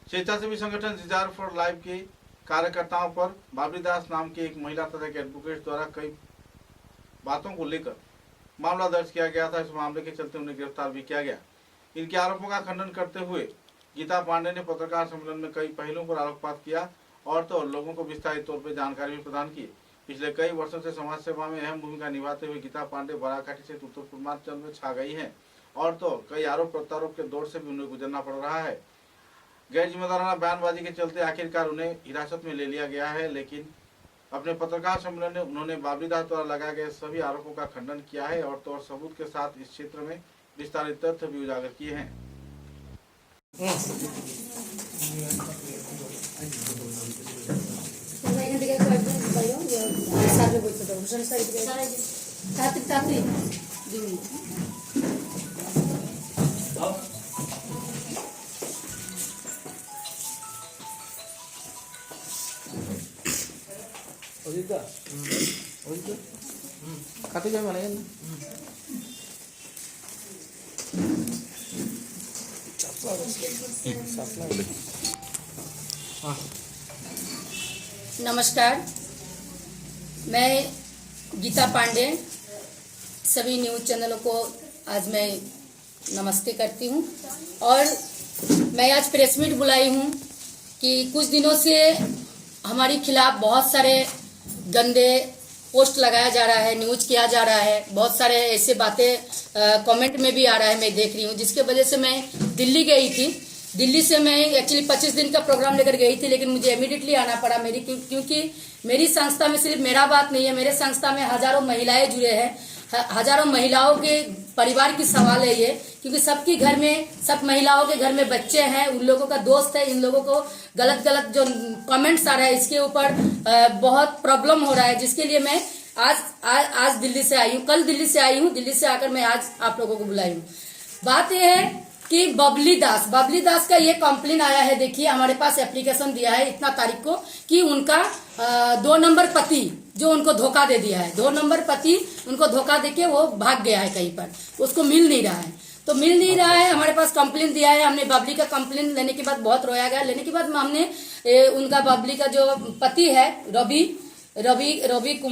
स्वेच्छासेवी संगठन जिजार for life के कार्यकर्ताओं पर बाबरी दास नाम की एक महिला तथा एक एडवोकेट द्वारा कई बातों को लेकर मामला दर्ज किया गया था। इस मामले के चलते उन्हें गिरफ्तार भी किया गया। इनके आरोपों का खंडन करते हुए गीता पांडे ने पत्रकार सम्मेलन में कई पहलुओं पर आलोकपात किया और तो लोगों को विस्तारित तौर पर जानकारी भी प्रदान की। पिछले कई वर्षों से समाज सेवा में अहम भूमिका निभाते हुए गीता पांडे बराकाठी से उत्तर पूर्वांचल में छा गई हैं और तो कई आरोप प्रत्यारोप के दौर से भी उन्हें गुजरना पड़ रहा है। गैर जिम्मेदाराना बयानबाजी के चलते आखिरकार उन्हें हिरासत में ले लिया गया है, लेकिन अपने पत्रकार सम्मेलन में उन्होंने बाबरी दास द्वारा लगाए गए सभी आरोपों का खंडन किया है और तो और सबूत के साथ इस क्षेत्र में विस्तारित तथ्य भी उजागर किए हैं। खाते जाए माने नमस्कार, मैं गीता पांडे सभी न्यूज़ चैनलों को आज मैं नमस्ते करती हूँ और मैं आज प्रेस मीट बुलाई हूँ कि कुछ दिनों से हमारे खिलाफ बहुत सारे गंदे पोस्ट लगाया जा रहा है, न्यूज़ किया जा रहा है, बहुत सारे ऐसे बातें कमेंट में भी आ रहा है, मैं देख रही हूँ, जिसके वजह से मैं दिल्ली गई थी। दिल्ली से मैं एक्चुअली 25 दिन का प्रोग्राम लेकर गई थी, लेकिन मुझे इमीडिएटली आना पड़ा क्योंकि मेरी संस्था में सिर्फ मेरा बात नहीं है, मेरे संस्था में हजारों महिलाएं जुड़े हैं, हजारों महिलाओं के परिवार की सवाल है ये, क्योंकि सबके घर में, सब महिलाओं के घर में बच्चे हैं, उन लोगों का दोस्त है, इन लोगों को गलत गलत जो कमेंट्स आ रहा है इसके ऊपर बहुत प्रॉब्लम हो रहा है, जिसके लिए मैं आज दिल्ली से आई हूँ। कल दिल्ली से आई हूँ, दिल्ली से आकर मैं आज आप लोगों को बुलाई हूँ। बात यह है कि बबली दास का ये कंप्लेन आया है। देखिए, हमारे पास एप्लीकेशन दिया है इतना तारीख को कि उनका 2 नंबर पति जो उनको धोखा दे दिया है, 2 नंबर पति उनको धोखा देके वो भाग गया है कहीं पर, उसको मिल नहीं रहा है। तो मिल नहीं रहा है, हमारे पास कंप्लेन दिया है। हमने बबली का कंप्लेन लेने के बाद बहुत रोया गया। लेने के बाद हमने उनका बबली का जो पति है रवि को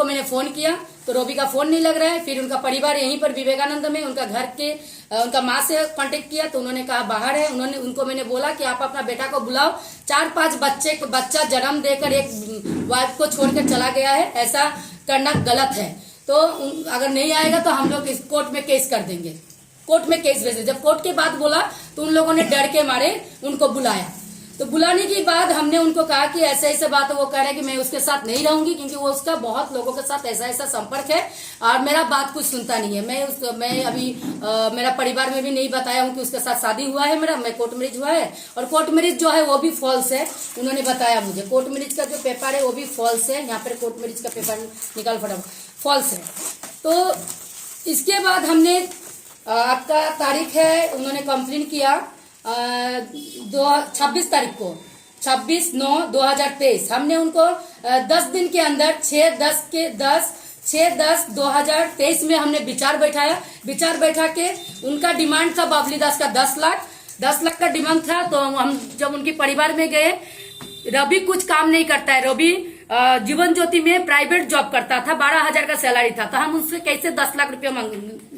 मैंने फोन किया तो रवि का फोन नहीं लग रहा है। फिर उनका परिवार यहीं पर विवेकानंद में उनका घर के उनका माँ से कांटेक्ट किया तो उन्होंने कहा बाहर है। उनको मैंने बोला कि आप अपना बेटा को बुलाओ, 4-5 बच्चा जन्म देकर एक वाइफ को छोड़कर चला गया है, ऐसा करना गलत है। तो अगर नहीं आएगा तो हम लोग इस कोर्ट में केस कर देंगे, कोर्ट में केस भेज। जब कोर्ट के बाद बोला तो उन लोगों ने डर के मारे उनको बुलाया। तो बुलाने के बाद हमने उनको कहा कि ऐसे ऐसे बात, वो कह रहे हैं कि मैं उसके साथ नहीं रहूंगी क्योंकि वो उसका बहुत लोगों के साथ ऐसा संपर्क है और मेरा बात कुछ सुनता नहीं है। मैं अभी मेरा परिवार में भी नहीं बताया हूँ कि उसके साथ शादी हुआ है मेरा, मैं कोर्ट मैरिज हुआ है और कोर्ट मैरिज जो है वो भी फॉल्स है। उन्होंने बताया मुझे कोर्ट मैरिज का जो पेपर है वो भी फॉल्स है। यहाँ पर कोर्ट मैरिज का पेपर निकाल फटाफट, फॉल्स है। तो इसके बाद हमने आपका तारीख है, उन्होंने कंप्लेन किया 26 तारीख को, 26/9/2023। हमने उनको 10 दिन के अंदर 6/10/2023 में हमने विचार बैठाया। विचार बैठा के उनका डिमांड था बबली दास का 10 लाख का डिमांड था। तो हम जब उनके परिवार में गए, रवि कुछ काम नहीं करता है, रवि जीवन ज्योति में प्राइवेट जॉब करता था, 12,000 का सैलरी था। तो हम उससे कैसे 10 लाख रुपया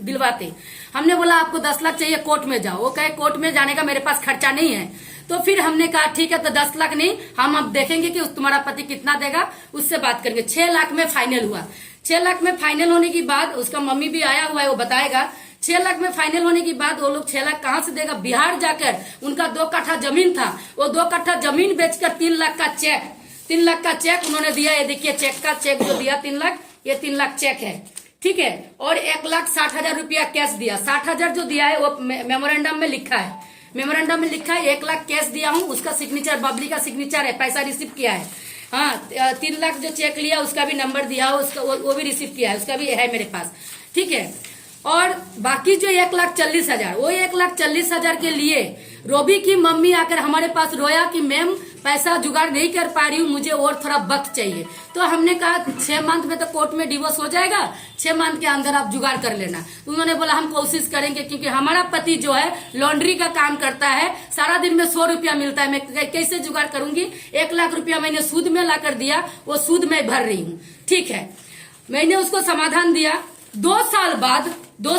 दिलवाते। हमने बोला आपको 10 लाख चाहिए, कोर्ट में जाओ। वो कहे कोर्ट में जाने का मेरे पास खर्चा नहीं है। तो फिर हमने कहा ठीक है, तो 10 लाख नहीं, हम अब देखेंगे कि तुम्हारा पति कितना देगा, उससे बात करेंगे। 6 लाख में फाइनल हुआ। 6 लाख में फाइनल होने के बाद उसका मम्मी भी आया हुआ है, वो बताएगा। 6 लाख में फाइनल होने के बाद वो लोग 6 लाख कहाँ से देगा? बिहार जाकर उनका 2 कट्ठा जमीन था, वो 2 कट्ठा जमीन बेचकर 3 लाख का चेक उन्होंने दिया। ये देखिए चेक जो दिया 3 लाख, ये 3 लाख चेक है, ठीक है। और 1,60,000 रुपया कैश दिया। 60,000 जो दिया है वो मेमोरेंडम में लिखा है, 1 लाख कैश दिया हूँ, उसका सिग्नेचर बबली का सिग्नेचर है, पैसा रिसीव किया है। हाँ, 3 लाख जो चेक लिया उसका भी नंबर दिया, उसका वो भी रिसीव किया है, उसका भी है मेरे पास, ठीक है। और बाकी जो 1,40,000, वो 1,40,000 के लिए रवि की मम्मी आकर हमारे पास रोया कि मैम पैसा जुगाड़ नहीं कर पा रही हूँ, मुझे और थोड़ा वक्त चाहिए। तो हमने कहा 6 मंथ में तो कोर्ट में डिवोर्स हो जाएगा, 6 मंथ के अंदर आप जुगाड़ कर लेना। उन्होंने बोला हम कोशिश करेंगे, क्योंकि हमारा पति जो है लॉन्ड्री का काम करता है, सारा दिन में 100 रुपया मिलता है, मैं कैसे जुगाड़ करूंगी। 1 लाख रुपया मैंने सूद में ला कर दिया, वो सूद मैं भर रही हूँ। ठीक है, मैंने उसको समाधान दिया। 2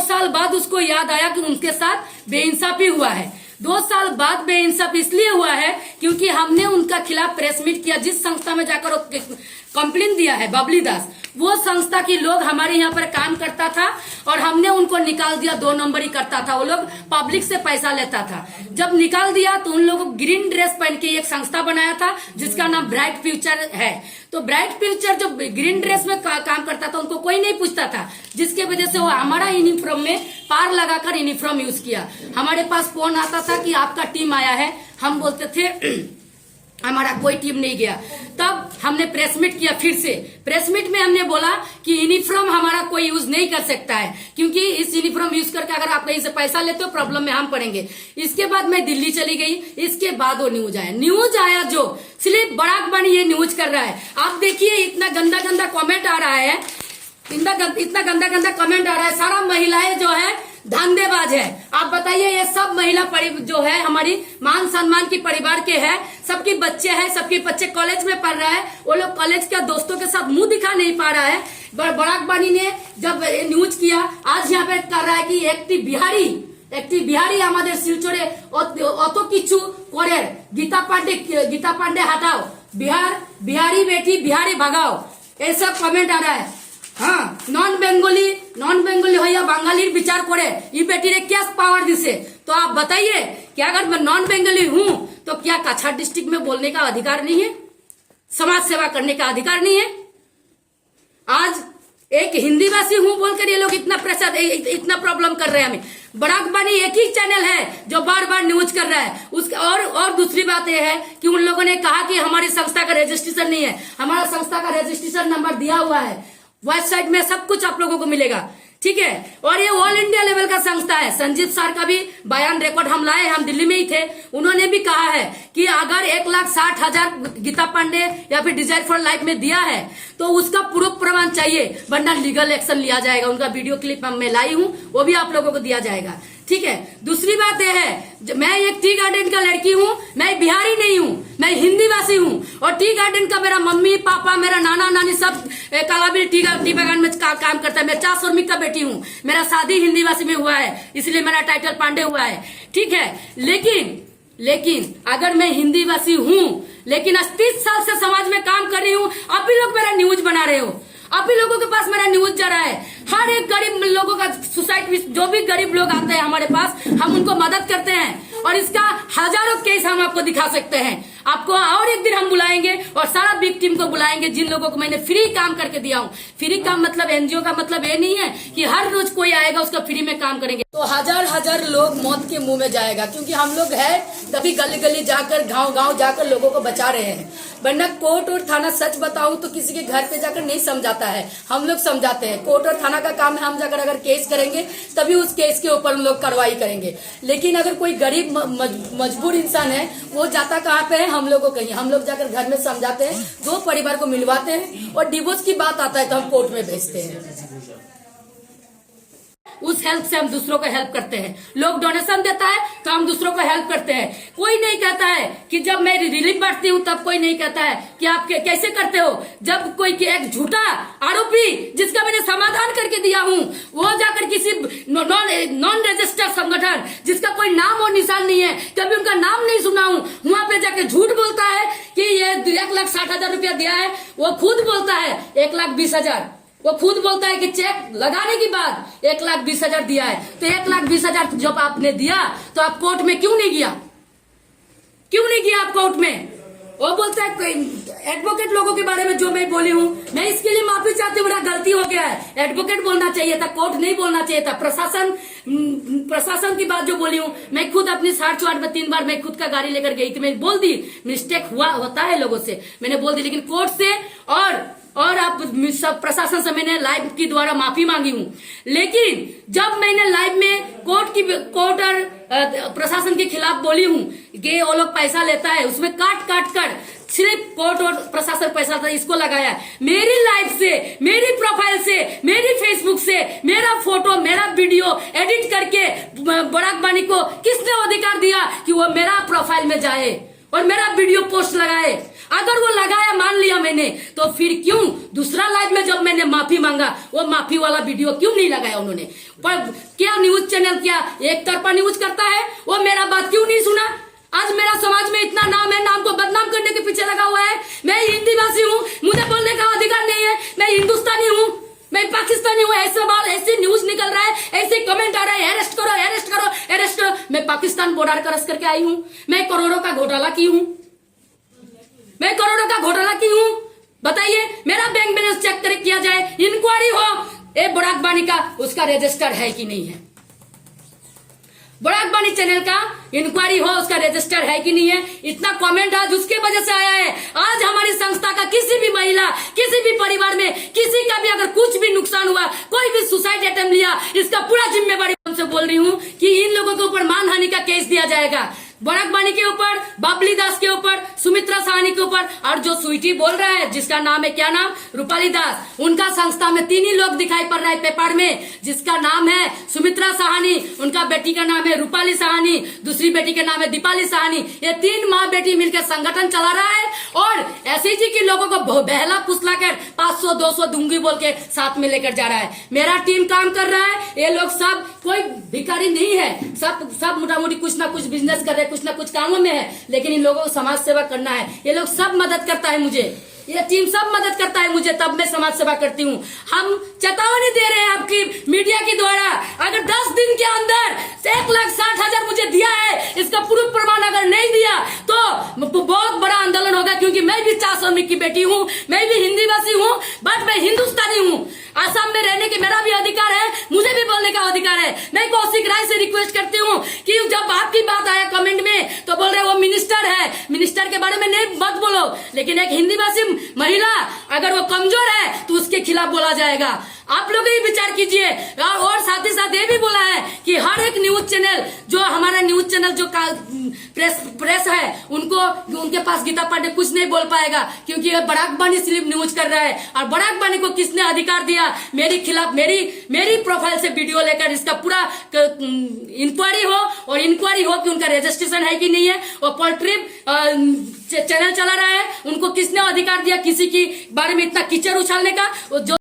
साल बाद उसको याद आया कि उनके साथ बेइंसाफी हुआ है। 2 साल बाद बेइंसाफ इसलिए हुआ है क्योंकि हमने उनका खिलाफ प्रेस मीट किया। जिस संस्था में जाकर कंप्लेन दिया है बबली दास, वो संस्था के लोग हमारे यहाँ पर काम करता था और हमने उनको निकाल दिया। 2 नंबरी करता था, वो लोग पब्लिक से पैसा लेता था। जब निकाल दिया तो उन लोगों को ग्रीन ड्रेस पहन के एक संस्था बनाया था जिसका नाम ब्राइट फ्यूचर है। तो ब्राइट फ्यूचर जो ग्रीन ड्रेस में काम करता था, उनको कोई नहीं पूछता था, जिसके वजह से वो हमारा यूनिफॉर्म में पार लगाकर यूनिफॉर्म यूज किया। हमारे पास फोन आता था कि आपका टीम आया है, हम बोलते थे हमारा कोई टीम नहीं गया। तब हमने प्रेस मीट किया। फिर से प्रेस मीट में हमने बोला कि यूनिफॉर्म हमारा कोई यूज नहीं कर सकता है, क्योंकि इस यूनिफॉर्म यूज करके अगर आप कहीं से पैसा लेते हो प्रॉब्लम में हम पड़ेंगे। इसके बाद मैं दिल्ली चली गई। इसके बाद वो न्यूज आया जो सिर्फ बराक बानी ये न्यूज कर रहा है। आप देखिए इतना गंदा गंदा कमेंट आ रहा है, इतना गंदा गंदा कमेंट आ रहा है। सारा महिलाएं जो है धंधेबाज है। आप बताइए, ये सब महिला जो है हमारी मान सम्मान की परिवार के है, सबके बच्चे हैं, सबके बच्चे कॉलेज में पढ़ रहा है। वो लोग कॉलेज के दोस्तों के साथ मुंह दिखा नहीं पा रहा है। बराक बानी ने जब न्यूज किया, आज यहाँ पे कर रहा है कि একটি বিহারি আমাদের শিলচরে অত কিছু করের गीता पांडे हटाओ, बिहारी बेटी बिहारी भगाओ, ये सब कमेंट आ रहा है। हाँ, नॉन बेंगोली होया बांगालीर विचार करे ये बेटी ने क्या पावर दिसे। तो आप बताइए कि अगर मैं नॉन बेंगोली हूँ तो क्या काछाड़ डिस्ट्रिक्ट में बोलने का अधिकार नहीं है, समाज सेवा करने का अधिकार नहीं है? आज एक हिंदी भाषी हूँ बोलकर ये लोग इतना प्रॉब्लम कर रहे हैं हमें। बराक बानी एक ही चैनल है जो बार बार न्यूज कर रहा है उसका। और दूसरी बात यह है कि उन लोगों ने कहा कि हमारी संस्था का रजिस्ट्रेशन नहीं है। हमारा संस्था का रजिस्ट्रेशन नंबर दिया हुआ है, वेबसाइट में सब कुछ आप लोगों को मिलेगा। ठीक है, और ये ऑल इंडिया लेवल का संस्था है। संजीव सर का भी बयान रिकॉर्ड हम लाए, हम दिल्ली में ही थे। उन्होंने भी कहा है कि अगर 1,60,000 गीता पांडे या फिर डिजायर फॉर लाइफ में दिया है तो उसका प्रूफ प्रमाण चाहिए, वरना लीगल एक्शन लिया जाएगा। उनका वीडियो क्लिप मैं लाई हूँ, वो भी आप लोगों को दिया जाएगा। ठीक है, दूसरी बात यह है, मैं एक टी गार्डन का लड़की हूँ, मैं बिहारी नहीं हूँ, मैं हिंदी भाषी हूँ। और टी गार्डन का मेरा मम्मी पापा, मेरा नाना नानी सब कालाबीर टी बागान में काम करता है। मैं 4 श्रमिक का बेटी हूँ, मेरा शादी हिंदी भाषी में हुआ है, इसलिए मेरा टाइटल पांडे हुआ है। ठीक है, लेकिन अगर मैं हिंदी भाषी हूँ, लेकिन 30 साल से समाज में काम कर रही हूँ, आप भी लोग मेरा न्यूज बना रहे हो, आप भी लोगों के पास मेरा न्यूज जा रहा है। हर एक गरीब लोगों का सोसाइटी, जो भी गरीब लोग आते हैं हमारे पास, हम उनको मदद करते हैं और इसका हजारों केस हम आपको दिखा सकते हैं। आपको और एक दिन हम बुलाएंगे और सारा बिग टीम को बुलाएंगे, जिन लोगों को मैंने फ्री काम करके दिया हूँ। फ्री काम मतलब एनजीओ का मतलब ये नहीं है कि हर रोज कोई आएगा उसका फ्री में काम करेंगे तो हजार लोग मौत के मुंह में जाएगा, क्योंकि हम लोग है तभी गली जाकर गाँव जाकर लोगों को बचा रहे हैं। वरना कोर्ट और थाना, सच बताऊं तो किसी के घर पे जाकर नहीं समझाता है, हम लोग समझाते हैं। कोर्ट और थाना का काम है, हम जाकर अगर केस करेंगे तभी उस केस के ऊपर हम लोग कार्रवाई करेंगे। लेकिन अगर कोई गरीब मजबूर इंसान है, वो जाता कहाँ पे है, हम लोग को कहीं, हम लोग जाकर घर में समझाते हैं, 2 परिवार को मिलवाते हैं, और डिवोर्स की बात आता है तो हम कोर्ट में भेजते हैं। उस हेल्प से हम दूसरों को हेल्प करते हैं। लोग डोनेशन देता है तो हम दूसरों को हेल्प करते हैं। कोई नहीं कहता है कि जब मैं रिलीफ बांटती हूँ तब कोई नहीं कहता है कि आप कैसे करते हो। जब कोई एक झूठा आरोपी जिसका मैंने समाधान करके दिया हूँ, वो जाकर किसी नॉन रजिस्टर्ड संगठन जिसका कोई नाम और निशान नहीं है, कभी उनका नाम नहीं सुना हूँ, वहां पे जाकर झूठ बोलता है कि ये 1,60,000 रुपया दिया है। वो खुद बोलता है 1,20,000, वो खुद बोलता है कि चेक लगाने के बाद 1,20,000 दिया है। तो 1,20,000 जब आपने दिया तो आप कोर्ट में क्यों नहीं गया आप कोर्ट में? वो बोलता है एडवोकेट लोगों के बारे में जो मैं बोली हूँ, मैं इसके लिए माफी चाहती हूँ, मेरा गलती हो गया है। एडवोकेट बोलना चाहिए था, कोर्ट नहीं बोलना चाहिए था। प्रशासन की बात जो बोली हूँ, मैं खुद अपनी 4:30 में 3 बार मैं खुद का गाड़ी लेकर गई थी, मैंने बोल दी, मिस्टेक होता है लोगों से, मैंने बोल दी। लेकिन कोर्ट से और और आप सब प्रशासन से मैंने लाइव की द्वारा माफी मांगी हूँ। लेकिन जब मैंने लाइव में कोर्ट और प्रशासन के खिलाफ बोली हूँ कि वो लोग पैसा लेता है, उसमें काट कर सिर्फ कोर्ट और प्रशासन पैसा था इसको लगाया। मेरी लाइव से, मेरी प्रोफाइल से, मेरी फेसबुक से मेरा फोटो, मेरा वीडियो एडिट करके बराक बानी को किसने अधिकार दिया कि वो मेरा प्रोफाइल में जाए और मेरा वीडियो पोस्ट लगाए? अगर वो लगाया, मान लिया मैंने, तो फिर क्यों दूसरा लाइव में जब मैंने माफी मांगा वो माफी वाला वीडियो क्यों नहीं लगाया उन्होंने? पर क्या न्यूज चैनल क्या एक तरफा न्यूज करता है? वो मेरा बात क्यों नहीं सुना? आज मेरा समाज में इतना नाम है, नाम को बदनाम करने के पीछे लगा हुआ है। मैं हिंदी भाषी हूँ, मुझे बोलने का अधिकार नहीं है। मैं हिंदुस्तानी हूँ, मैं पाकिस्तानी हूँ। ऐसे बार ऐसे न्यूज निकल रहा है, ऐसे कमेंट आ रहा है, अरेस्ट करो, अरेस्ट करो, अरेस्ट करो। मैं पाकिस्तान बॉर्डर क्रॉस करके आई हूँ, मैं करोड़ों का घोटाला की हूँ, मैं करोड़ों का घोटाला की हूँ। बताइए, मेरा बैंक बैलेंस चेक कर किया जाए, इंक्वायरी हो ए बराक बानी का, उसका रजिस्टर है कि नहीं है? बराक बानी चैनल का इंक्वायरी हो, उसका रजिस्टर है कि नहीं है? इतना कमेंट आज उसके वजह से आया है। आज हमारी संस्था का किसी भी महिला, किसी भी परिवार में किसी का भी अगर कुछ भी नुकसान हुआ, कोई भी सुसाइड अटेम्प्ट लिया, इसका पूरा जिम्मेवारी उनसे बोल रही हूँ कि इन लोगों के ऊपर मानहानि का केस दिया जाएगा। बराक बानी के ऊपर, बाबली दास के ऊपर, सुमित्रा साहनी के ऊपर, और जो स्वीटी बोल रहा है जिसका नाम है, क्या नाम, रूपाली दास, उनका संस्था में 3 ही लोग दिखाई पड़ रहा है पेपर में, जिसका नाम है सुमित्रा साहनी, उनका बेटी का नाम है रूपाली साहनी, दूसरी बेटी का नाम है दीपाली साहनी। ये 3 माँ बेटी मिलकर संगठन चला रहा है और एसएसजी के लोगों को बहला फुसला कर 500-200 दूंगी बोल के साथ में लेकर जा रहा है। मेरा टीम काम कर रहा है, ये लोग सब कोई भिखारी नहीं है, सब मोटा मोटी कुछ ना कुछ बिजनेस कर रहे, कुछ ना कुछ कामों में है, लेकिन इन लोगों को समाज सेवा करना है। ये लोग सब मदद करता है मुझे, ये टीम सब मदद करता है मुझे, तब मैं समाज सेवा करती हूँ। हम चेतावनी दे रहे हैं आपकी मीडिया के द्वारा, अगर 10 दिन के अंदर 1,60,000 मुझे दिया है, इसका प्रूफ प्रमाण अगर नहीं दिया तो बहुत बड़ा आंदोलन होगा। क्योंकि मैं भी 4 श्रमिक की बेटी हूँ, मैं भी हिंदी भाषी हूँ, बट मैं हिंदुस्तानी हूँ। आसाम में रहने के मेरा भी अधिकार है, मुझे भी बोलने का अधिकार है। मैं कौशिक राय से रिक्वेस्ट करती हूँ कि जब आपकी बात आया कमेंट में तो बोल रहे वो मिनिस्टर है, मिनिस्टर के बारे में नहीं मत बोलो, लेकिन एक हिंदी भाषी महिला अगर वो कमजोर है तो उसके खिलाफ बोला जाएगा। आप लोग ही विचार कीजिए। और साथ ही साथ ये भी बोला है कि हर एक न्यूज चैनल, जो हमारा न्यूज चैनल जो प्रेस है, उनके पास गीता पांडे कुछ नहीं बोल पाएगा, क्योंकि ये बराक बानी सिर्फ न्यूज कर रहा है। और बराक बानी को किसने अधिकार दिया मेरे खिलाफ, मेरी प्रोफाइल से वीडियो लेकर इसका पूरा इंक्वायरी हो, और इंक्वायरी हो कि उनका रजिस्ट्रेशन है कि नहीं है। और पोल्ट्री चैनल चला रहा है, उनको किसने अधिकार दिया किसी के बारे में इतना कीचड़ उछालने का? जो